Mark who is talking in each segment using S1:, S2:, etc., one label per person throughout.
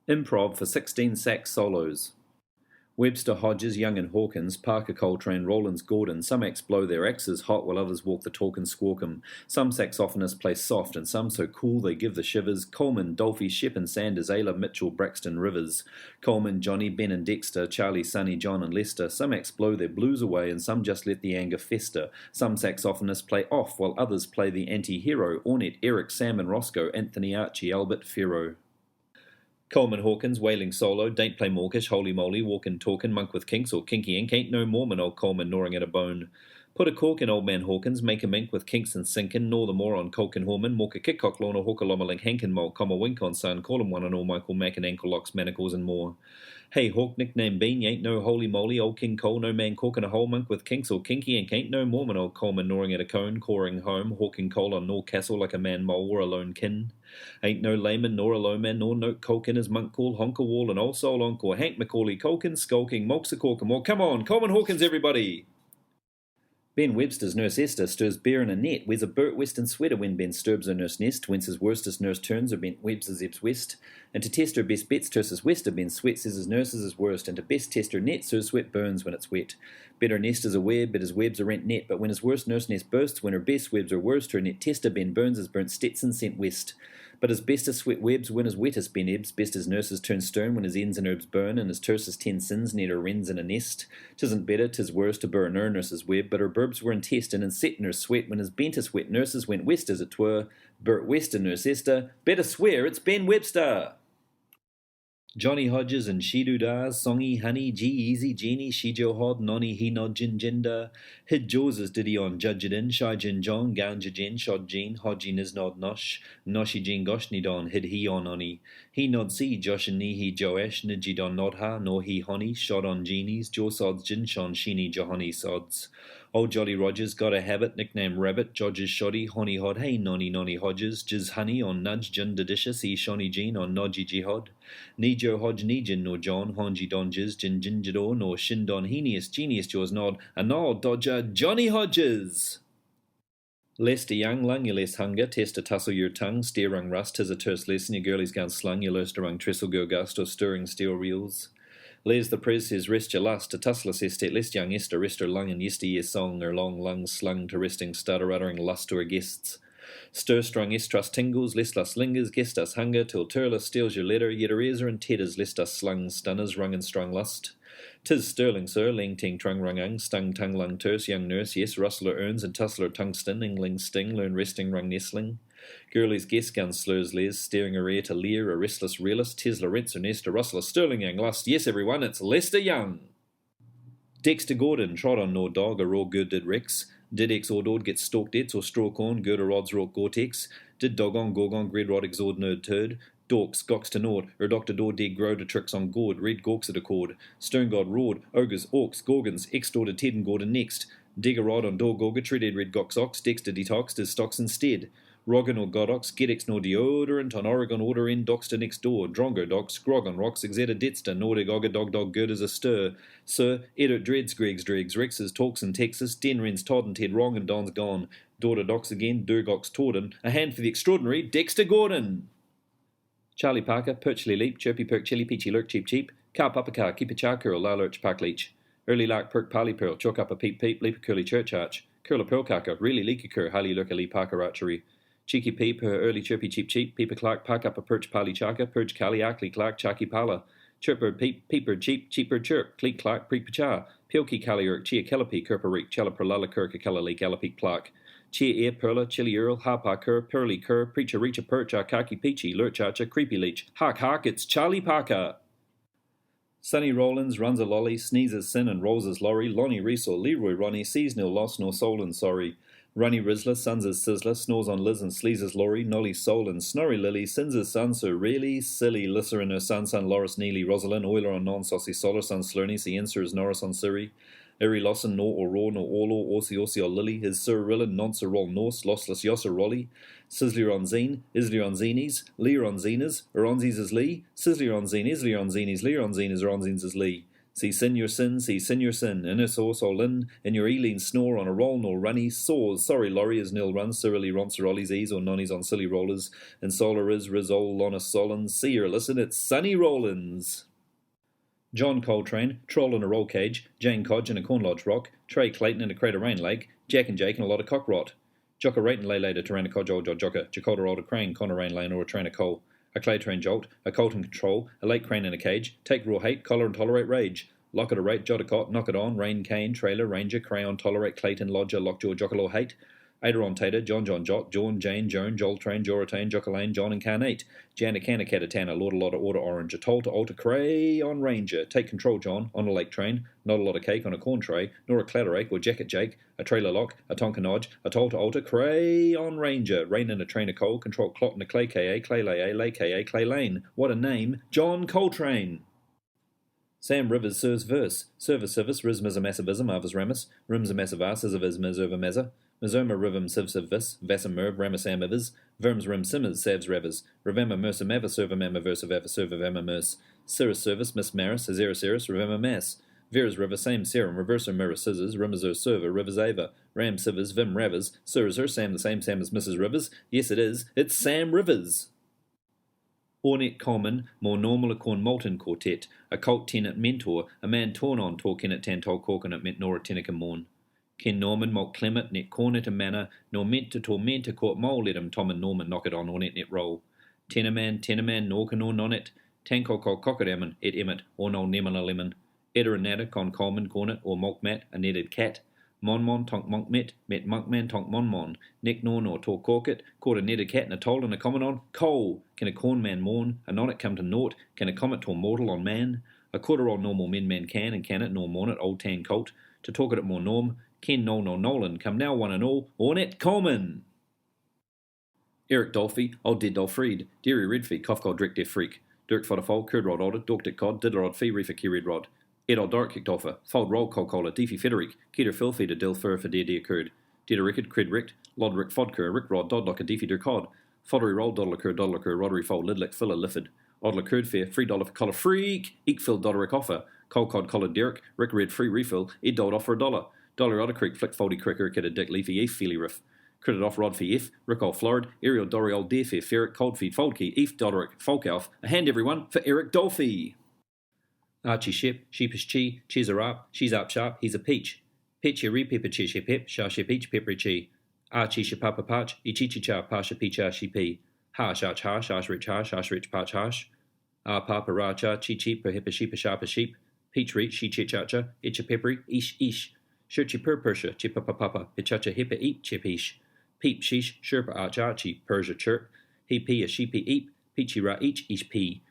S1: Improv for 16 sax solos. Webster, Hodges, Young and Hawkins, Parker, Coltrane, Rollins, Gordon. Some acts blow their axes hot while others walk the talk and squawk 'em. Some saxophonists play soft and some so cool they give the shivers. Coleman, Dolphy, Ship and Sanders, Ayla, Mitchell, Braxton, Rivers. Coleman, Johnny, Ben and Dexter, Charlie, Sonny, John and Lester. Some acts blow their blues away and some just let the anger fester. Some saxophonists play off while others play the anti-hero. Ornette, Eric, Sam and Roscoe, Anthony, Archie, Albert, Fero. Coleman Hawkins, wailing solo, don't play mawkish, holy moly, walkin' talkin', monk with kinks or kinky ink, ain't no Mormon, old Coleman gnawing at a bone. Put a cork in old man Hawkins, make a mink with kinks and sinkin', gnaw the more on Colkin Horman, mork a kickcock lawn or hawk a lomalink hankin' mole, comma wink on son, call him one and all Michael Mack and ankle locks, manacles and more. Hey Hawk, nickname Bean, you ain't no holy moly, old King Cole, no man corking a whole monk with kinks or kinky ink, ain't no Mormon, old Coleman gnawing at a cone, coring home, hawking coal on Nor Castle like a man mole or a lone kin. Ain't no layman nor a low man nor no colkin his monk call, honker wall and old soul encore, Hank Macaulay, Colkin, skulking, mulks a corkin, well come on, Coleman Hawkins everybody! Ben Webster's nurse Esther stirs beer in a net, wears a Burt Western sweater when Ben sturbs her nurse nest, whence his worstest nurse turns her Ben Webster's Ebbs West, and to test her best bets turses Wester Ben sweat says his nurse is his worst, and to best test her net so his sweat burns when it's wet. Better nest is a web, but his webs are rent net, but when his worst nurse nest bursts, when her best webs are worst, her net tester Ben Burns is burnt Stetson sent west. But his bestest sweat webs when his wettest Ben Ebbs, best his nurses turn stern when his ends and herbs burn, and his tersest 10 sins net her wrens in a nest. 'Tisn't better, 'tis worse to burn her nurse's web, but her burbs were intestine and set in her sweat when his bentest wet nurses went west as it were. Burt Wester nurse Esther, better swear it's Ben Webster! Johnny Hodges and Shidu Das, Songy, Honey, G Easy, Jeannie, Shijo Hod, Nonny, He Nod, Jin Jinda, Hid Jawses, Diddy on, Judge it in, Shai Jin John, Ganja Jin, Shod Jean, Hodgy Niznod Nosh, Noshi Jin Gosh Nidon, Hid He on Oni, He Nod See, Josh and Ni He Joash, Niji Don Nodha, Nor He Honey, Shod on Genies, Josods Jin Shon, Sheeny Johonny Sods. Old Jolly Rogers got a habit, nickname Rabbit, Jodges Shoddy, Honey Hod, Hey Nonny Nonny Hodges, Jiz Honey on Nudge, Jin Dadisha, See Shonny Jean on Nodgy Jihod, Nijo Hodge Nijin nor John, Honji Don Jiz, Jin Jinjador, nor Shin Don Henius, Genius Jaws Nod, and Nod Dodger, Johnny Hodges! Lester Young, lung, you less hunger, test to tussle your tongue, steer rung rust, 'tis a terse lesson, your girlie's gone slung, your lurster rung trestle go gust, or stirring steel reels. Les the Prez says rest your lust, to tussler estate lest young Esther rest her lung and yesteryear song, her long lungs slung to resting stutter uttering lust to her guests. Stir strung estrus tingles, lest us lingers, guest us hunger, till Turles steals your letter, yet her ears are in tedders, lest us slung stunners, rung and strung lust. 'Tis sterling, sir, ling ting trung rung ung, stung tongue lung terse, young nurse, yes, rustler earns and tussler tungsten, ingling sting, learn resting rung nestling. Girlie's guest gun slurs les, steering her ear to leer, a restless realist, Tesla rents her nest, a rustler sterling young lust, yes everyone, it's Lester Young! Dexter Gordon, trod on nor dog, a raw good did Rex, did ex or dord get stalked ets or straw corn, girder rods rock Gore-Tex, did dog on gorgon, grid rod exord nerd turd, dorks, gox to nord, or Dr. Door dig grow to tricks on gourd, red gawks at accord, stone god roared, ogres, orcs, gorgons, ex-door to Ted and Gordon next, dig a rod on door gorga, treated red gox ox, Dexter detox, did stocks instead, Rogan or Godox, Gedex nor deodorant, on Oregon order in Doxter next door, Drongo dox, Grog on rocks, Exeter Detster, Nordig Ogga dog dog girders a stir, Sir, Edit dreads Gregs dregs, Rexes talks in Texas, Denrins Todd and Ted wrong and Don's gone, Daughter dox again, Durgox Torden, a hand for the extraordinary Dexter Gordon! Charlie Parker, Perchly Leap, Chirpy Perk, Chili Peachy Lurk Cheap Cheap, Car Papa Car, Keep a Char Curl, La Lurch Park Leech, Early Lark Perk Parley Pearl, Chalk Up a Peep Peep, Leap a Curly Church Arch, Curl a Pearl Cacker, Really Leak a Cur, Highly Lurk a Lee Parker Archery, Cheeky Peep, her early chirpy cheap cheap, Peeper Clark, Park up a perch pally chaka, Purge Cali, Ackley Clark, Chacky Pala, Chirpbird Peep, Peepbird Cheap, Cheapbird Chirp, Cleek Clark, Preek Pacha, Pilky Cali Urk, Chia Kellapi, Kerperik, Chella Kirk, a Kellalik, Gallopik Clark, Chia Ear Perla, Chili Earl, Hapa Cur, Pearly Cur, Preacher Reach a Perch, Kaki Peachy, Lurchacha, Creepy Leech, Hark, it's Charlie Parker! Sonny Rollins runs a lolly, sneezes sin and rolls his lorry, Lonnie Reese or Leroy Ronnie sees no loss nor soul and sorry. Runny Rizzler, sons his sizzler, snores on Liz and sleaze his Laurie, Nolly Soul and Snorri Lily, sins his son so really silly, Lisser and her son Loris Neely, Rosalind, Oiler on non-saucy Solar, son Slurny, Sienser is Norris on Surrey, Eri Lawson, nor or raw, nor orlo, orsi or lily, his Sir Rillin, noncer roll norse, lossless yosser rolly, Sizzler on zine, Isler on zinies, Lear on zinas, Oronzies is Lee, Sizzler on zine, Isler on zinies, Lear on zinas, Oronzines is Lee. See sin your sin, in a sauce or lin, in your eleen snore on a roll nor runny, saws, sorry lorry as nil runs, surly roncerollies ease or nonnies on silly rollers, and solar is risol on a solon, see her listen, it's Sonny Rollins. John Coltrane, Troll in a roll cage, Jane Codge in a corn lodge rock, Trey Clayton in a crater rain lake, Jack and Jake in a lot of cock rot. Jocka Rayton lay later, Tarana Codge old Jocka, Jacoda old a crane, Connor rain lane or a train of coal. A clay train jolt, a colt in control, a lake crane in a cage, take raw hate, collar and tolerate rage. Lock it a rate, jot a cot, knock it on, rain cane, trailer, ranger, crayon, tolerate, Clayton, lodger, lockjaw, jockalaw hate. Ader on tater, John Jot, John Jane, Joan, Joel Train, Joratane, Jockalane, John incarnate. Jana Canna Catatana, Lord a lot of order orange, a toll to alter cray on ranger. Take control, John, on a lake train, not a lot of cake on a corn tray, nor a clatterake or jacket jake, a trailer lock, a tonkanodge, a toll to alter cray on ranger. Rain in a train of coal, control clot in a clay ka, clay lay ka, clay lane. What a name, John Coltrane. Sam Rivers serves verse. Service, rismas a massivism, avas ramus, rims a massivas, as a vismas over mezza. Mizoma rivum sivvis, vasamerv, ramasamavis, verms rim simmers, savs revers, revema mersa meva servamema versa veva servavema mers, cirrus service, miss maris, azerasiris, revema mass, veras river, same serum, reverser mirror scissors, rimazer server, rivers ava, ram sivers, vim revers, siriser, Sam the same Sam as Mrs. Rivers, yes it is, it's Sam Rivers. Ornate common, more normal a corn molten quartet, a cult tenant mentor, a man torn on talking at tantol corkin at mint nor a tenica morn. Ken Norman malt Clement net cornet a manner, nor meant to torment a court mole let him Tom and Norman knock it on ornate net roll. Tenaman, norcan or nonnet, tanko col cockadammon, et emmet, or no nemon a lemon. Edder and natter con common cornet or molk mat, a netted cat. Mon tonk monk met monkman tonk mon, neck norn or tor corket, caught a netted cat and a toll and a common on, coal, can a corn man mourn, a nonnet come to naught, can a comet tor mortal on man, a quarter old normal man can and can it nor mourn it, old tan colt, to talk it at more norm, ken nor Nolan, come now one and all, ornette common. Eric Dolphy, old dead Dolfried, Deary Redfeet, Kofkol Drick Def Freak, Dirk Fodderfol, Kurdrod Odder, Dork Cod, Diddlerod Fee, Reefer Kirid Rod. Ed old Dork kicked offer, Fold Roll Cola, Deefy Federic, Keter Philfeed a Dill Fur for Dear Curd, Dear Rickard, Crid Richt, Lodrick Fodker, Rick Rod, Dodlock a Deefy Der Cod, Foddery Roll, Dodlaker, Roddery Fold, Lidlick, Filler Lifford, Oddler Curd Fair, $3 for Collar Freak, Eekfield Doderick Offer, Col Cod Collar Derrick, Rick Red Free Refill, Ed Dold Offer $1, Dollar Otter Creek, Flick Foldy Cricker, Kid a Dick Leafy Eef, Feely Riff, Credit Off Rod for F, Rick Old Florid, Ariel Dory Old Dear Fair, Ferret, Cold Feed, Fold Key, Eef Doderick, Folk Elf, a hand everyone for Eric Dolphy. Archie Shep, Sheepish Chi, Cheese a Rap, She's Up Sharp, He's a Peach. Pitchy Re Pepper Chi She Pep, Sha She Peach, Peppery Chi. Archie Shapapa Patch, Ichichi Cha, Pasha Picha She Pea. Hash Arch Hash, Ash Rich Patch Hash. Ah Papa Racha, Chi Chi, Perhippa Sheepa Sharpa Sheep. Peach Reach, She Chichacha, Itcha Peppery, Ish. Shirchi Persha, Chipapa Papa, Ichacha Hippa Eep Chipish. Peep Sheesh, Sherpa Arch Archie, Persia Chirp. He Pea a Sheepy Eep, Peachy Ra Each Ish Pea.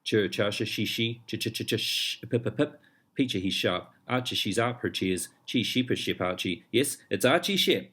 S1: Chur chasha she ch pip Peachy he's sharp. Archie she's up her cheers. Chi sheeper ship Archie. Yes, it's Archie Ship.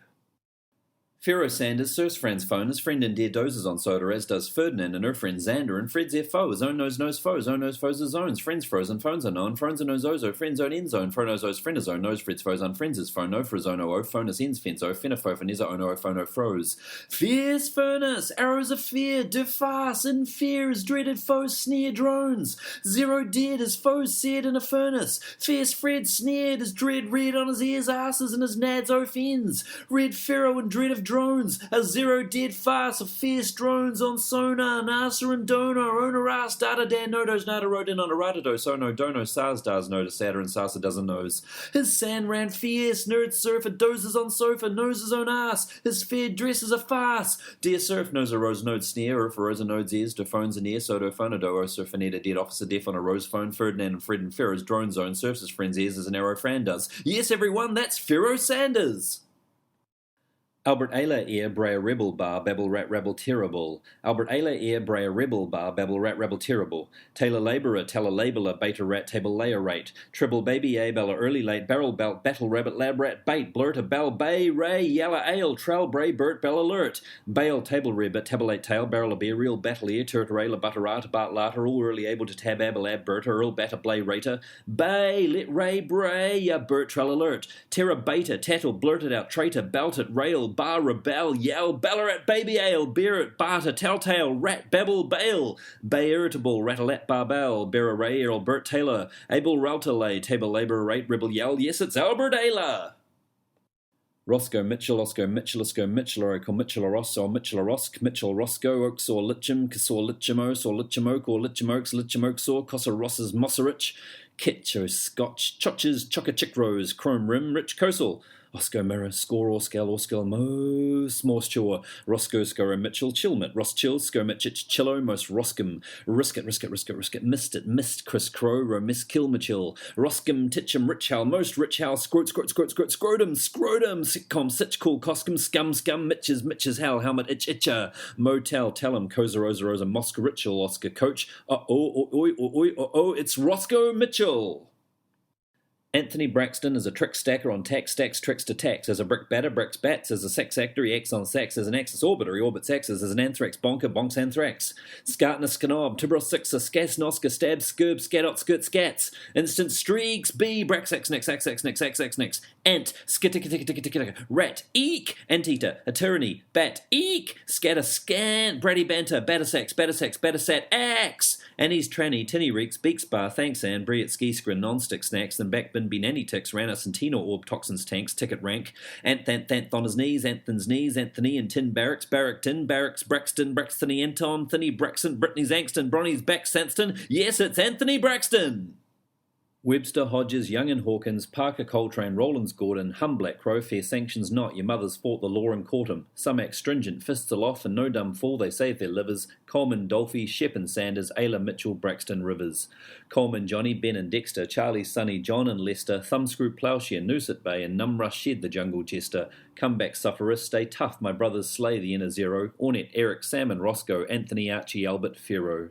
S1: Pharaoh Sanders serves friend's phone as friend and dear dozes on soda, as does Ferdinand and her friend Xander, and Fred's their foe, as own knows foes, own knows foes' zones, friends frozen, phones are known, phones are knows ozo, friends own end zone, phronos o's friend zone, knows Fred's foes unfriends his phone, no for his own o, phonus ends fence o, finifo for nizza ono, phono froze. Fierce furnace, arrows of fear, de farce, in fear as dreaded foes sneer drones, zero dead as foes seared in a furnace, fierce Fred sneered as dread red on his ears, asses and his nads o fins, red Pharaoh in dread of drones, a zero dead farce of fierce drones on sonar, Nasa and Dono, Onaras, Data Dan Nodos, Nada Rodin on a Radado, Sono, Dono, Sars does notice, Sada and Sasa doesn't knows. His sand ran fierce, nerd surfer dozes on sofa, knows his own ass, his fair dress is a farce. Dear surf knows a rose node sneer, or if a rose node's ears, to phones and ear, sodo phonodo, o surfineta dead officer deaf on a rose phone, Ferdinand and Fred and Pharaoh's drone zone, surfs his friend's ears as an arrow Fran does. Yes, everyone, that's Pharaoh Sanders. Albert Ayler ear Brea Rebel Bar Babel Rat Rebel Terrible. Albert Ayler ear Brea Rebel Bar Babel Rat Rebel Terrible. Taylor Labourer Teller Labeler Beta Rat Table Layer Rate. Triple Baby A Bella Early Late Barrel Belt Battle Rabbit Lab Rat Bait Blurt a Bell Bay Ray Yalla Ale Trell Bray Burt Bell Alert. Bale Table Ribbit Tabulate Tail Barrel a Beer Real Battle Ear Turterela Butterata Bart Later All Early Able to Tab Abel Ab Burt Earl Batter Blay Rater. Bay Lit Ray Bray Ya Burt Trell Alert. Terra Beta Tattle Blurted Out Traitor Belt it Rail bar, rebel, yell, Ballarat, baby ale, beer it, barter, telltale, rat, babble, bail, bay irritable, rattlette, barbell, bearer ray, Earl Bert Taylor, able reltale, table labour rate, rebel yell, yes, it's Albert Ayler. Roscoe Mitchell, Osco Mitchell, Osco Mitchell, Oracle Mitchell, Ross, or Mitchell, Rosk, Mitchell, Roscoe, Oaks, or Litcham, Cassor Litchamos, or Litchamoke, or Litchamoaks, Litchamoaks, or Cossa Ross's Mosserich, Kitcho, Scotch, Chotches, Chocka Chick Rose, Chrome Rim, Rich Coastal, Osco Mirror, Score, Orskell, Most, Morsture, Roscoe, Score, Mitchell, Chilmit, Ross Chill, Skirmitchich, Chillo, Most Roscom, Risket, Mist It, Mist, Chris Crow, Romiss, Kilmachill, Roscom, Titcham, Richhal, Most Richhal, Scrotum, Sitcom, Sitchcool, Coscom, Scum, Mitches, Hal, Helmet, Itcher, Motel, Tellum, Koza, Rosa, Moscow, Ritual, Oscar, Coach, it's Roscoe Mitchell. Anthony Braxton is a trick stacker on tax stacks tricks to tax. As a brick batter, bricks bats. As a sex actor, he acts on sax. As an axis orbiter, he orbits axes. As an anthrax bonker, bonks anthrax. Scartnus canob, tibros six, a scas noska, stab, skirb, scatot, skirt, scats. Instant streaks, b, braxax, nix. Ant, skittick, rat, eek, anteater, a tyranny, bat, eek, scatter, scan, bratty banter, battersat, axe. Annie's tranny, tinny reeks, beaks bar, thanks Anne, brie at ski scrin, non-stick snacks, then backbin, nanny ticks, ran us and Tino orb, toxins tanks, ticket rank, anth on his knees, Anthony's knees, Anthony and tin barracks, tin, barracks, Braxton, Braxtony, Anton, Thinny, Braxton, Brittany's Angston, Bronny's back, Sanston, yes, it's Anthony Braxton! Webster, Hodges, Young and Hawkins, Parker, Coltrane, Rollins, Gordon, Black Crow, fair sanctions not, your mothers fought the law and caught 'em. Some act stringent, fists aloft, and no dumb fool, they save their livers. Coleman, Dolphy, Shep and Sanders, Ayler, Mitchell, Braxton, Rivers. Coleman, Johnny, Ben and Dexter, Charlie, Sonny, John and Lester, Thumbscrew, Ploughshare, Nooset Bay, and Numrush shed the jungle jester. Comeback sufferers, stay tough, my brothers slay the inner zero. Ornette, Eric, Sam and Roscoe, Anthony, Archie, Albert, Fero.